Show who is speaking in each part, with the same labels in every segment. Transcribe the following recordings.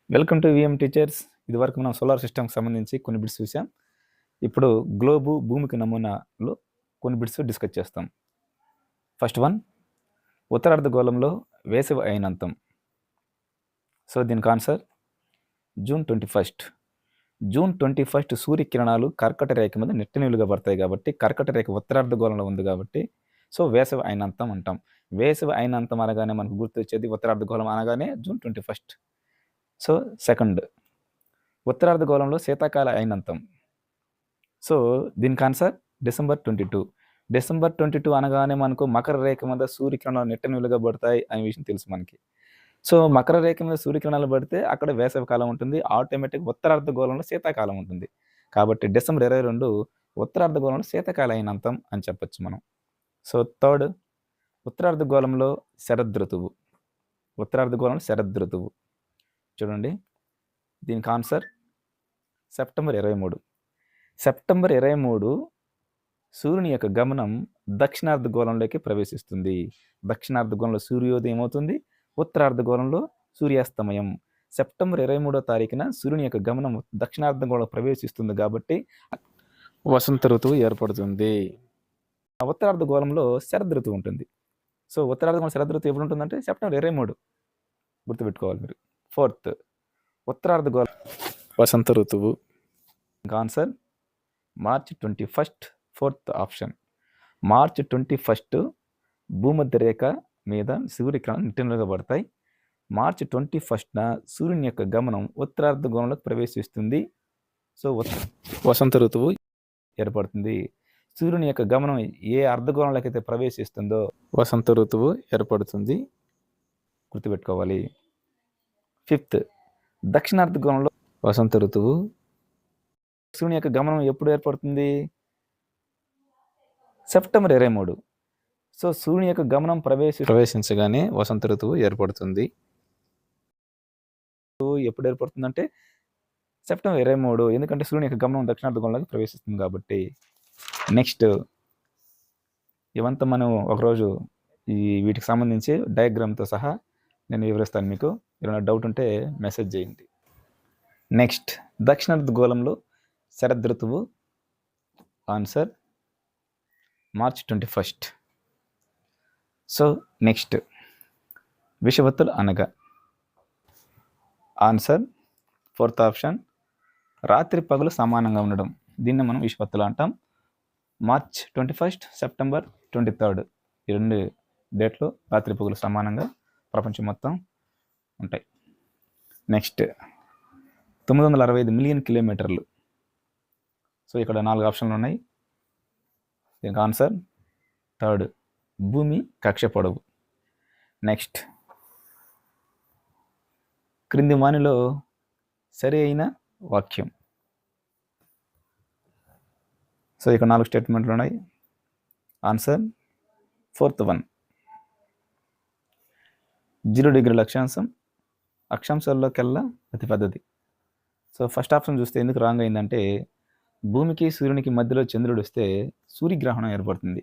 Speaker 1: Welcome to VM teachers. ఇదివరకు మనం solar సిస్టమ్కి సంబంధించి కొన్ని బిట్స్ చూసాం. ఇప్పుడు గ్లోబు భూమికి నమూనాలో కొన్ని బిట్స్ డిస్కస్ చేస్తాం. ఫస్ట్ వన్, ఉత్తరార్ధగోళంలో వేసవి అయినంతం. సో దీనికి ఆన్సర్ జూన్ 21. జూన్ 21 సూర్యకిరణాలు కర్కట రేఖ మీద నిలువుగా పడతాయి కాబట్టి కర్కట రేఖ ఉత్తరార్ధగోళంలో ఉంది కాబట్టి సో వేసవి అయినంతం అంటాం. వేసవి అయినంతం అనగానే మనకు గుర్తొచ్చేది ఉత్తరార్ధగోళం అనగానే జూన్ 21. సో సెకండ్, ఉత్తరార్ధగోళంలో శీతాకాల అయినంతం. సో దీనికి ఆన్సర్ డిసెంబర్ 22. డిసెంబర్ 22 అనగానే మనకు మకర రేఖ మీద సూర్యకిరణాలు నిలువుగా పడతాయి అనే విషయం తెలుసు మనకి. సో మకర రేఖ మీద సూర్యకిరణాలు పడితే అక్కడ వేసవి కాలం ఉంటుంది, ఆటోమేటిక్ ఉత్తరార్ధగోళంలో శీతాకాలం ఉంటుంది. కాబట్టి డిసెంబర్ 22 ఉత్తరార్ధగోళంలో శీతాకాల అయినంతం అని చెప్పొచ్చు మనం. సో థర్డ్, ఉత్తరార్ధగోళంలో శరదృతువు. ఉత్తరార్ధగోళంలో శరదృతువు చూడండి. దీనికి ఆన్సర్ సెప్టెంబర్ 23. సెప్టెంబర్ 23 సూర్యుని యొక్క గమనం దక్షిణార్ధగోళంలోకి ప్రవేశిస్తుంది. దక్షిణార్ధగోళంలో సూర్యోదయం అవుతుంది, ఉత్తరార్ధగోళంలో సూర్యాస్తమయం. సెప్టెంబర్ 23వ తారీఖున సూర్యుని యొక్క గమనం దక్షిణార్ధగోళంలో ప్రవేశిస్తుంది కాబట్టి వసంత ఋతువు ఏర్పడుతుంది. ఉత్తరార్ధగోళంలో శరదృతువు ఉంటుంది. సో ఉత్తరార్ధగోళం శరదృతువు ఎప్పుడు ఉంటుందంటే సెప్టెంబర్ 23. గుర్తుపెట్టుకోవాలి మీరు. ఫోర్త్, ఉత్తరార్ధగోళం వసంత ఋతువు. Answer March 21. Fourth option. March 21 భూమధ్య రేఖ మీద సూర్యకిరణాలు నిలువుగా పడతాయి. మార్చి 21న సూర్యుని యొక్క గమనం ఉత్తరార్ధగోళంలోకి ప్రవేశిస్తుంది. సో వసంత ఋతువు ఏర్పడుతుంది. సూర్యుని యొక్క గమనం ఏ అర్ధగోళంలోకి అయితే ప్రవేశిస్తుందో వసంత ఋతువు ఏర్పడుతుంది. గుర్తుపెట్టుకోవాలి. ఫిఫ్త్, దక్షిణార్ధగోళంలో వసంత ఋతువు. సూర్యుని యొక్క గమనం ఎప్పుడు ఏర్పడుతుంది? సెప్టెంబర్ 23. సో సూర్యుని యొక్క గమనం ప్రవేశించగానే వసంత ఋతువు ఏర్పడుతుంది. ఎప్పుడు ఏర్పడుతుందంటే సెప్టెంబర్ 23, ఎందుకంటే సూర్యుని యొక్క గమనం దక్షిణార్ధగోళంలోకి ప్రవేశిస్తుంది కాబట్టి. నెక్స్ట్, ఇవంతా మనం ఒకరోజు వీటికి సంబంధించి డయాగ్రామ్తో సహా నేను వివరిస్తాను. మీకు ఏమైనా డౌట్ ఉంటే మెసేజ్ చేయండి. నెక్స్ట్, దక్షిణార్ధగోళంలో శరదృతువు. Answer March 21. సో నెక్స్ట్, విషువత్తులు అనగా ఆన్సర్ ఫోర్త్ ఆప్షన్ రాత్రి పగలు సమానంగా ఉండడం. దీన్ని మనం విషువత్తులు అంటాం. మార్చ్ 21, సెప్టెంబర్ 23 ఈ 2 డేట్లో రాత్రి పగలు సమానంగా ప్రపంచం మొత్తం ఉంటాయి. నెక్స్ట్, 965 మిలియన్ కిలోమీటర్లు. సో ఇక్కడ 4 ఆప్షన్లు ఉన్నాయి. దీనికి ఆన్సర్ థర్డ్, భూమి కక్ష పొడవు. నెక్స్ట్, క్రింది వానిలో సరి అయిన వాక్యం. సో ఇక్కడ 4 స్టేట్మెంట్లు ఉన్నాయి. Answer fourth one. 0 డిగ్రీల అక్షాంశం అక్షాంశాల్లోకెల్లా అతి పెద్దది. సో ఫస్ట్ ఆప్షన్ చూస్తే ఎందుకు రాంగ్ అయిందంటే భూమికి సూర్యునికి మధ్యలో చంద్రుడు వస్తే సూర్యగ్రహణం ఏర్పడుతుంది.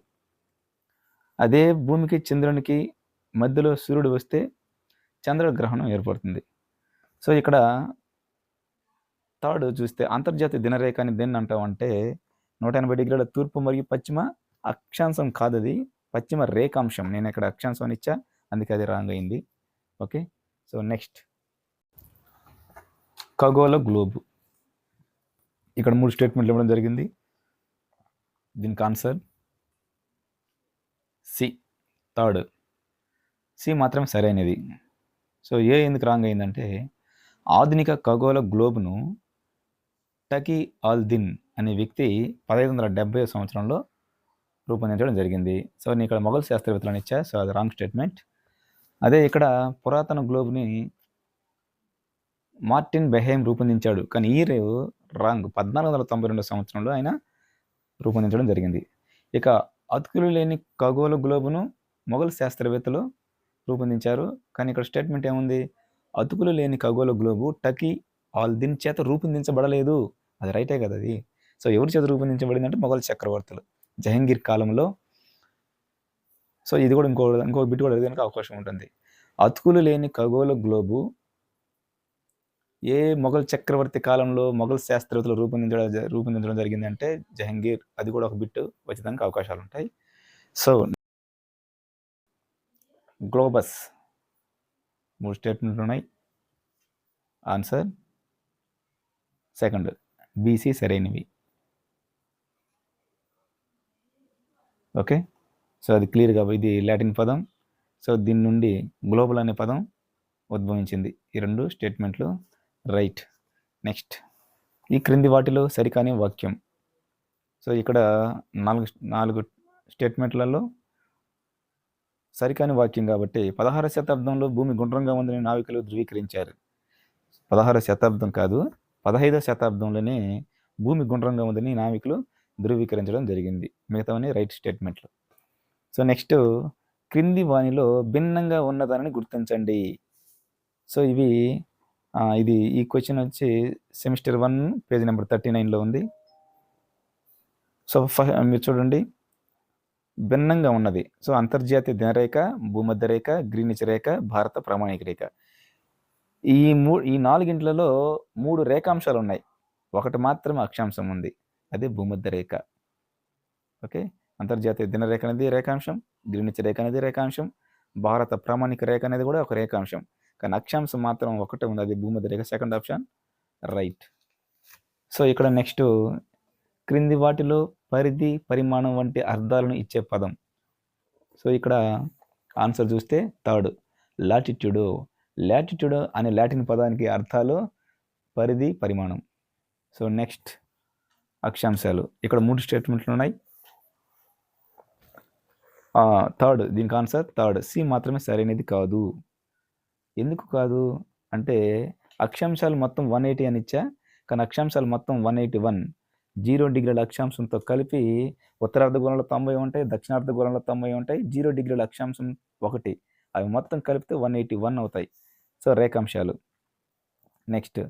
Speaker 1: అదే భూమికి చంద్రునికి మధ్యలో సూర్యుడు వస్తే చంద్రగ్రహణం ఏర్పడుతుంది. సో ఇక్కడ థర్డ్ చూస్తే అంతర్జాతీయ దినరేఖ అని దేన్ని అంటామంటే 180 డిగ్రీల తూర్పు మరియు పశ్చిమ అక్షాంశం కాదు, అది పశ్చిమ రేఖాంశం. నేను ఇక్కడ అక్షాంశం అని ఇచ్చా, అందుకే అది రాంగ్ అయింది. ఓకే. సో నెక్స్ట్, ఖగోళ గ్లోబు. ఇక్కడ 3 స్టేట్మెంట్లు ఇవ్వడం జరిగింది. దీనికి ఆన్సర్ సి, థర్డ్. సి మాత్రం సరైనది. సో ఏ ఎందుకు రాంగ్ అయిందంటే ఆధునిక ఖగోళ గ్లోబ్ను టకీ ఆల్-దిన్ అనే వ్యక్తి 1570 సంవత్సరంలో రూపొందించడం జరిగింది. సో నేను ఇక్కడ మొఘల్ శాస్త్రవేత్తలను ఇచ్చా, సో అది రాంగ్ స్టేట్మెంట్. అదే ఇక్కడ పురాతన గ్లోబ్ని మార్టిన్ బెహైమ్ రూపొందించాడు, కానీ ఈ రేవు రాంగ్. 1492 సంవత్సరంలో ఆయన రూపొందించడం జరిగింది. ఇక అతుకులు లేని ఖగోళ గ్లోబును మొఘల్ శాస్త్రవేత్తలు రూపొందించారు, కానీ ఇక్కడ స్టేట్మెంట్ ఏముంది? అతుకులు లేని ఖగోళ గ్లోబు టకీ ఆల్-దిన్ చేత రూపొందించబడలేదు. అది రైటే కదా అది. సో ఎవరి చేత రూపొందించబడింది అంటే మొఘల్ చక్రవర్తులు జహంగీర్ కాలంలో. సో ఇది కూడా ఇంకో బిట్ కూడా అడిగడానికి అవకాశం ఉంటుంది. అతుకులు లేని ఖగోళ గ్లోబు ఏ మొఘల్ చక్రవర్తి కాలంలో మొఘల్ శాస్త్రవేత్తలు రూపొందించడం జరిగింది అంటే జహంగీర్. అది కూడా ఒక బిట్ వచ్చేదానికి అవకాశాలు ఉంటాయి. సో గ్లోబస్ 3 స్టేట్మెంట్లు ఉన్నాయి. ఆన్సర్ సెకండ్ బీసీ సరైనవి. ఓకే, సో అది క్లియర్గా ఇది లాటిన్ పదం. సో దీని నుండి గ్లోబల్ అనే పదం ఉద్భవించింది. ఈ 2 స్టేట్మెంట్లు రైట్. నెక్స్ట్, ఈ క్రింది వాటిలో సరికాని వాక్యం. సో ఇక్కడ 4 స్టేట్మెంట్లలో సరికాని వాక్యం కాబట్టి 16వ శతాబ్దంలో భూమి గుండ్రంగా ఉందని నావికులు ధృవీకరించారు. 16వ శతాబ్దం కాదు, 15వ శతాబ్దంలోనే భూమి గుండ్రంగా ఉందని నావికులు ధృవీకరించడం జరిగింది. మిగతావన్నీ రైట్ స్టేట్మెంట్లు. సో నెక్స్ట్, క్రింది వానిలో భిన్నంగా ఉన్నదానిని గుర్తించండి. సో ఈ క్వశ్చన్ వచ్చి సెమిస్టర్ 1 పేజ్ నెంబర్ 39లో ఉంది. సో మీరు చూడండి, భిన్నంగా ఉన్నది. సో అంతర్జాతీయ దినరేఖ, భూమధ్య రేఖ, గ్రీనిచ్ రేఖ, భారత ప్రామాణిక రేఖ. ఈ 4గింట్లలో 3 రేఖాంశాలు ఉన్నాయి. ఒకటి మాత్రమే అక్షాంశం ఉంది, అదే భూమధ్య రేఖ. ఓకే, అంతర్జాతీయ దినరేఖ అనేది రేఖాంశం, గ్రీనిచ్ రేఖ అనేది రేఖాంశం, భారత ప్రామాణిక రేఖ అనేది కూడా ఒక రేఖాంశం. కానీ అక్షాంశం మాత్రం ఒకటే ఉంది, అది భూమధ్య రేఖ. Second option right. సో ఇక్కడ నెక్స్ట్, క్రింది వాటిలో పరిధి, పరిమాణం వంటి అర్థాలను ఇచ్చే పదం. సో ఇక్కడ ఆన్సర్ చూస్తే థర్డ్ లాటిట్యూడ్. లాటిట్యూడ్ అనే లాటిన్ పదానికి అర్థాలు పరిధి, పరిమాణం. సో నెక్స్ట్, అక్షాంశాలు. ఇక్కడ 3 స్టేట్మెంట్లు ఉన్నాయి. థర్డ్, దీనికి ఆన్సర్ థర్డ్. సి మాత్రమే సరైనది కాదు. ఎందుకు కాదు అంటే అక్షాంశాలు మొత్తం 180 అని ఇచ్చా, కానీ అక్షాంశాలు మొత్తం 181. 0 డిగ్రీల అక్షాంశంతో కలిపి ఉత్తరార్ధగోళంలో 90 ఉంటాయి, దక్షిణార్ధగోళంలో 90 ఉంటాయి. 0 డిగ్రీల అక్షాంశం 1, అవి మొత్తం కలిపితే 181 అవుతాయి. సో రేఖాంశాలు. నెక్స్ట్,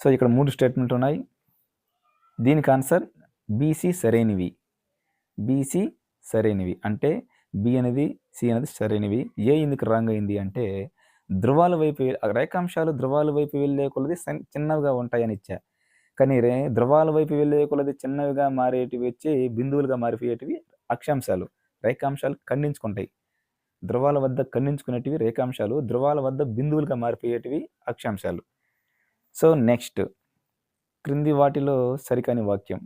Speaker 1: సో ఇక్కడ 3 స్టేట్మెంట్లు ఉన్నాయి. దీనికి ఆన్సర్ బీసీ సరైనవి. బీసీ సరైనవి అంటే బి అనేది, సి అనేది సరైనవి. ఏ ఎందుకు రాంగ్ అయింది అంటే ధ్రువాల వైపు, రేఖాంశాలు ధ్రువాల వైపు వెళ్ళే కొలది చిన్నవిగా ఉంటాయని ఇచ్చా, కానీ ధ్రువాల వైపు వెళ్ళే కొలది చిన్నవిగా మారేటివి వచ్చి బిందువులుగా మారిపోయేటివి అక్షాంశాలు. రేఖాంశాలు ఖండించుకుంటాయి. ధ్రువాల వద్ద ఖండించుకునేటివి రేఖాంశాలు, ధ్రువాల వద్ద బిందువులుగా మారిపోయేటివి అక్షాంశాలు. సో నెక్స్ట్, క్రింది వాటిలో సరికాని వాక్యం.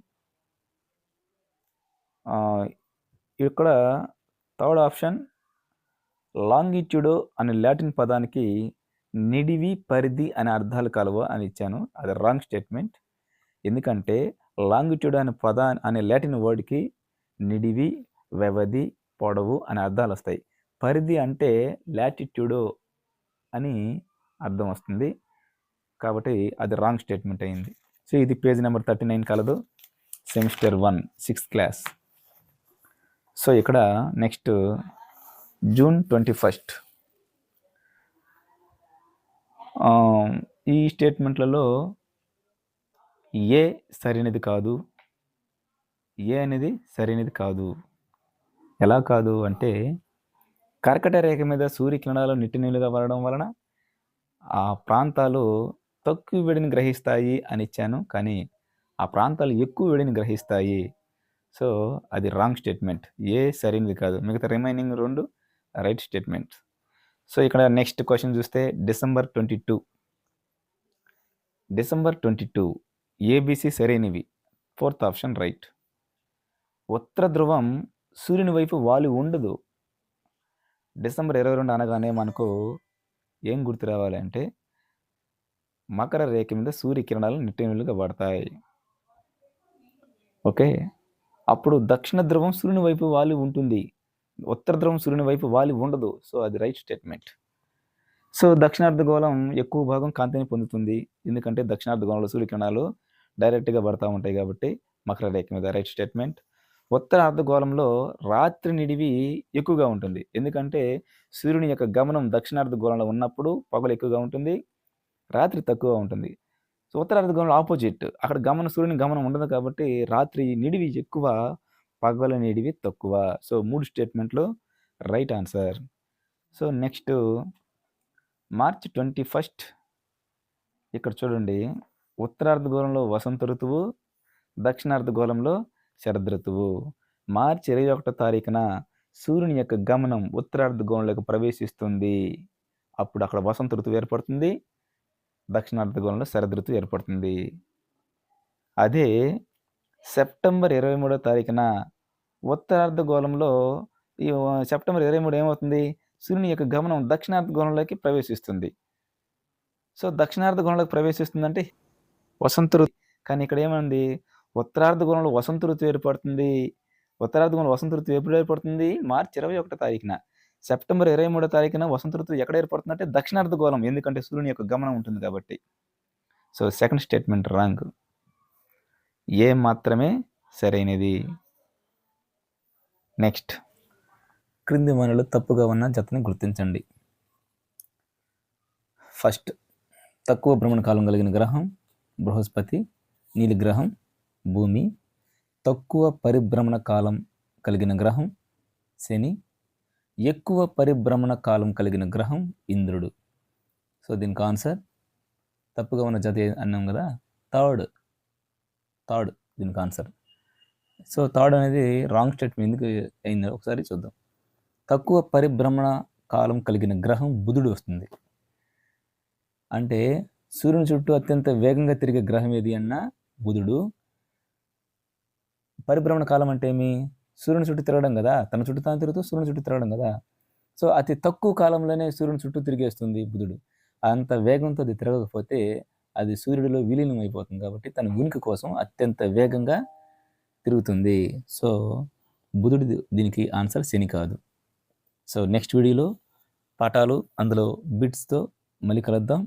Speaker 1: ఇక్కడ థర్డ్ ఆప్షన్ లాంగిట్యూడో అనే లాటిన్ పదానికి నిడివి, పరిధి అనే అర్థాలు కలవు అని ఇచ్చాను. అది రాంగ్ స్టేట్మెంట్. ఎందుకంటే లాంగిట్యూడ్ అనే లాటిన్ వర్డ్కి నిడివి, వ్యవధి, పొడవు అనే అర్థాలు వస్తాయి. పరిధి అంటే లాటిట్యూడో అని అర్థం వస్తుంది, కాబట్టి అది రాంగ్ స్టేట్మెంట్ అయింది. సో ఇది పేజ్ నెంబర్ 39 కలదు, సెమిస్టర్ 1 6th క్లాస్. సో ఇక్కడ నెక్స్ట్, జూన్ 21. ఈ స్టేట్మెంట్లలో ఏ సరైనది కాదు. ఏ అనేది సరైనది కాదు. ఎలా కాదు అంటే కర్కట రేఖ మీద సూర్యకిరణాలు నిట్టినీలుగా పడడం వలన ఆ ప్రాంతాలు తక్కువ వేడిని గ్రహిస్తాయి అని ఇచ్చాను, కానీ ఆ ప్రాంతాలు ఎక్కువ వేడిని గ్రహిస్తాయి. సో అది రాంగ్ స్టేట్మెంట్. ఏ సరైనది కాదు. మిగతా రిమైనింగ్ 2 రైట్ స్టేట్మెంట్. సో ఇక్కడ నెక్స్ట్ క్వశ్చన్ చూస్తే డిసెంబర్ 22 ఏబిసి సరైనవి. 4th option right. ఉత్తర ధ్రువం సూర్యుని వైపు వాలి ఉండదు. డిసెంబర్ 22 అనగానే మనకు ఏం గుర్తు రావాలి అంటే మకర రేఖ మీద సూర్యకిరణాలు నిట్టినీలుగా పడతాయి. ఓకే, అప్పుడు దక్షిణ ధ్రువం సూర్యుని వైపు వాలి ఉంటుంది, ఉత్తర ధ్రువం సూర్యుని వైపు వాలి ఉండదు. సో అది రైట్ స్టేట్మెంట్. సో దక్షిణార్ధగోళం ఎక్కువ భాగం కాంతిని పొందుతుంది, ఎందుకంటే దక్షిణార్ధగోళంలో సూర్యకిరణాలు డైరెక్ట్గా పడతా ఉంటాయి కాబట్టి మకర రేఖ మీద. Right statement. ఉత్తర అర్ధగోళంలో రాత్రి నిడివి ఎక్కువగా ఉంటుంది, ఎందుకంటే సూర్యుని యొక్క గమనం దక్షిణార్ధగోళంలో ఉన్నప్పుడు పగలు ఎక్కువగా ఉంటుంది, రాత్రి తక్కువ ఉంటుంది. సో ఉత్తర అర్ధగోళంలో ఆపోజిట్, అక్కడ సూర్యుని గమనం ఉండదు కాబట్టి రాత్రి నిడివి ఎక్కువ, పగల నిడివి తక్కువ. సో 3 స్టేట్మెంట్లు right answer. So next, March 21 ఇక్కడ చూడండి, ఉత్తరార్ధగోళంలో వసంత ఋతువు, దక్షిణార్ధగోళంలో శరదృతువు. మార్చి 21 తారీఖున సూర్యుని యొక్క గమనం ఉత్తరార్ధగోళంలోకి ప్రవేశిస్తుంది. అప్పుడు అక్కడ వసంత ఋతువు ఏర్పడుతుంది, దక్షిణార్ధగోళంలో శరదృతువు ఏర్పడుతుంది. అదే సెప్టెంబర్ 23 తారీఖున ఉత్తరార్ధగోళంలో ఈ సెప్టెంబర్ 23 ఏమవుతుంది, సూర్యుని యొక్క గమనం దక్షిణార్ధగోళంలోకి ప్రవేశిస్తుంది. సో దక్షిణార్ధగోళంలోకి ప్రవేశిస్తుందంటే వసంత ఋతువు. కానీ ఇక్కడ ఏమంది, ఉత్తరార్ధగోళంలో వసంత ఋతువు ఏర్పడుతుంది. ఉత్తరార్ధగోళంలో వసంత ఋతువు ఎప్పుడు ఏర్పడుతుంది, మార్చి 21 తారీఖున. సెప్టెంబర్ 23 తారీఖున వసంత ఋతువు ఎక్కడ ఏర్పడుతుందంటే దక్షిణార్ధగోళం, ఎందుకంటే సూర్యుని యొక్క గమనం ఉంటుంది కాబట్టి. So second statement wrong. A మాత్రమే సరైనది. నెక్స్ట్, క్రింది మనలో తప్పుగా ఉన్న జతని గుర్తించండి. ఫస్ట్, తక్కువ భ్రమణ కాలం కలిగిన గ్రహం బృహస్పతి, నీలి గ్రహం భూమి. తక్కువ పరిభ్రమణ కాలం కలిగిన గ్రహం శని, ఎక్కువ పరిభ్రమణ కాలం కలిగిన గ్రహం ఇంద్రుడు. సో దీనికి ఆన్సర్ తప్పుగా ఉన్న జత అన్నాం కదా, థర్డ్ దీనికి ఆన్సర్. సో థర్డ్ అనేది రాంగ్ స్టేట్మెంట్. ఎందుకు అయిందో ఒకసారి చూద్దాం. తక్కువ పరిభ్రమణ కాలం కలిగిన గ్రహం బుధుడు వస్తుంది. అంటే సూర్యుని చుట్టూ అత్యంత వేగంగా తిరిగే గ్రహం ఏది అన్నా బుధుడు. పరిభ్రమణ కాలం అంటే ఏమి, సూర్యుని చుట్టూ తిరగడం కదా, తన చుట్టూ తాను తిరుగుతూ సూర్యుని చుట్టూ తిరగడం కదా. సో అతి తక్కువ కాలంలోనే సూర్యుని చుట్టూ తిరిగేస్తుంది బుధుడు. అంత వేగంతో అది తిరగకపోతే అది సూర్యుడిలో విలీనం అయిపోతుంది. కాబట్టి తన ఉనికి కోసం అత్యంత వేగంగా తిరుగుతుంది. సో బుధుడు దీనికి ఆన్సర్, శని కాదు. సో నెక్స్ట్ వీడియోలో పాఠాలు అందులో బిట్స్తో మళ్ళీ కలుద్దాం.